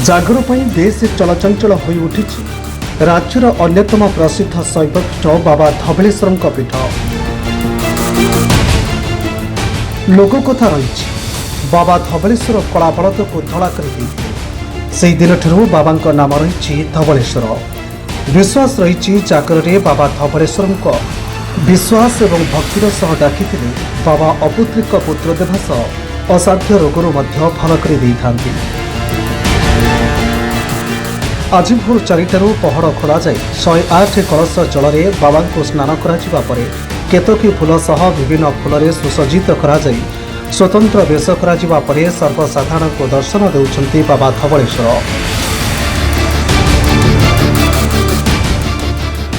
जागर पर देश चलचंचल हो उठी राज्यर अन्यतम प्रसिद्ध शैवपीठ बाबा धवलेश्वर पीठ। लोक कथा रही बाबा धवलेश्वर कला बलद को धड़ा कर दिन बाबा नाम रही धवलेश्वर। विश्वास रही जागर में बाबा धवलेश्वर विश्वास एवं भक्तिर सह डाकी बाबा अपुत्रिक पुत्र देवा सह असाध्य रोगरू भल कर। आज भोर 4टारू पहड़ खोल जाए 108 कलश जल में बाबा को स्नान कर केतकी फूल सह विभिन्न फूल सुसज्जित कर स्वतंत्र वेश कर सर्वसाधारण को दर्शन देउछंती बाबा धवलेश्वर।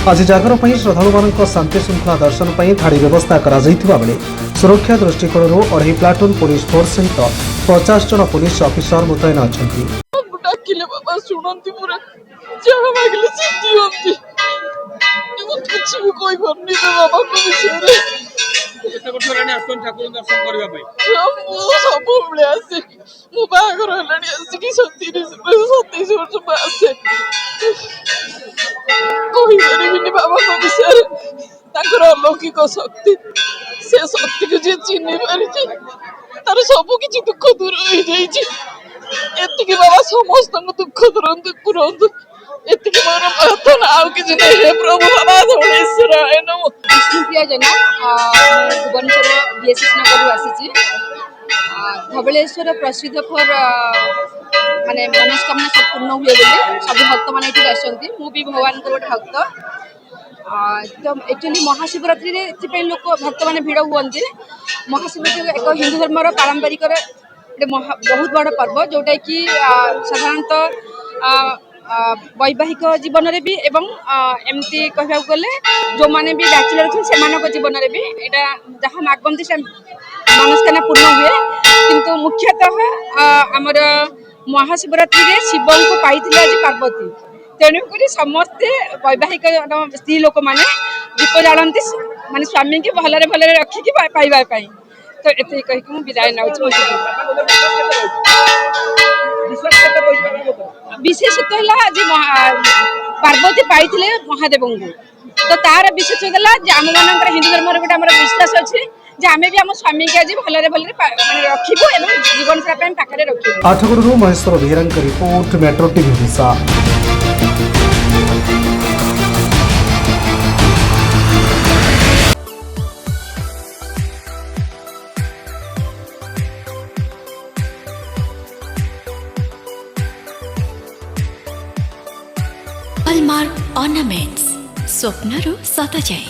आज जागर पर श्रद्धालु मान शांति श्रृंखला दर्शन पर धाड़ी व्यवस्था बेले सुरक्षा दृष्टिकोण 2.5 प्लाटून पुलिस फोर्स सहित 50 जन पुलिस ऑफिसर मुतयन अच्छा। डाकिले बाबा सुनंती पूरा जहां मागले से दियंती एवं कुछ भी कोई भरनी दे बाबा को विषय केते वर्ष रानी आसन ठाकुर दर्शन करबा पई सब बळे आसे मु बागर हलानी आसे कि 37 वर्ष आसे कोई भरनी बाबा को विषय ताकर अलौकिक शक्ति से शक्ति को जे चिन्ह पारि तार सब किछि दुख दूर हो जाई एतिकी बाबा समस्त दुख दुरंत पुरंत एतिकी मोर प्रार्थना आउ कि नहीं प्रभु बाबा धवलेश्वर आए नमो। विष्णुप्रिया जना भुवनेश्वर बीएसएस नगर आसी धवलेश्वर प्रसिद्ध फॉर माने मनस्कामना सब पूर्ण हुए बोली सब भक्त मैंने ये आसती मुझे भगवान गोटे भक्त तो एक्चुअली महाशिवरात्रि रे लोक भक्त मैंने भिड़ हुए। महाशिवरात्रि एक हिंदू धर्म पारंपरिक बहुत बड़ पर्व जोटा कि साधारणतः वैवाहिक जीवन में भी एवं एमती कहवा गले जो माने भी बैचलर अच्छे से जीवन में भी यहाँ जहाँ मागती से मनस्कामना पूर्ण हुए किंतु मुख्यतः आमर महाशिवरात्रि रे शिव को पाई आज पार्वती तेणुक समस्ते वैवाहिक स्त्री लोक मैंने दीप जालती माने स्वामी की भलरे भलरे रखिकी पाइबापी तो ये कहीकि मुझे विदाय नौ विशेषत है आज पार्वती पाई महादेव को तो तार विशेष होगा आम मान हिंदू धर्म गोटे आम विश्वास अच्छे आम भी आम स्वामी की आज भलरे भलरे रखू और जीवन सारा पाखे रखू। आठगड़ू Maheshwar Behera report metro TV Disha. Hallmark ornaments स्वप्नरू सत जाए।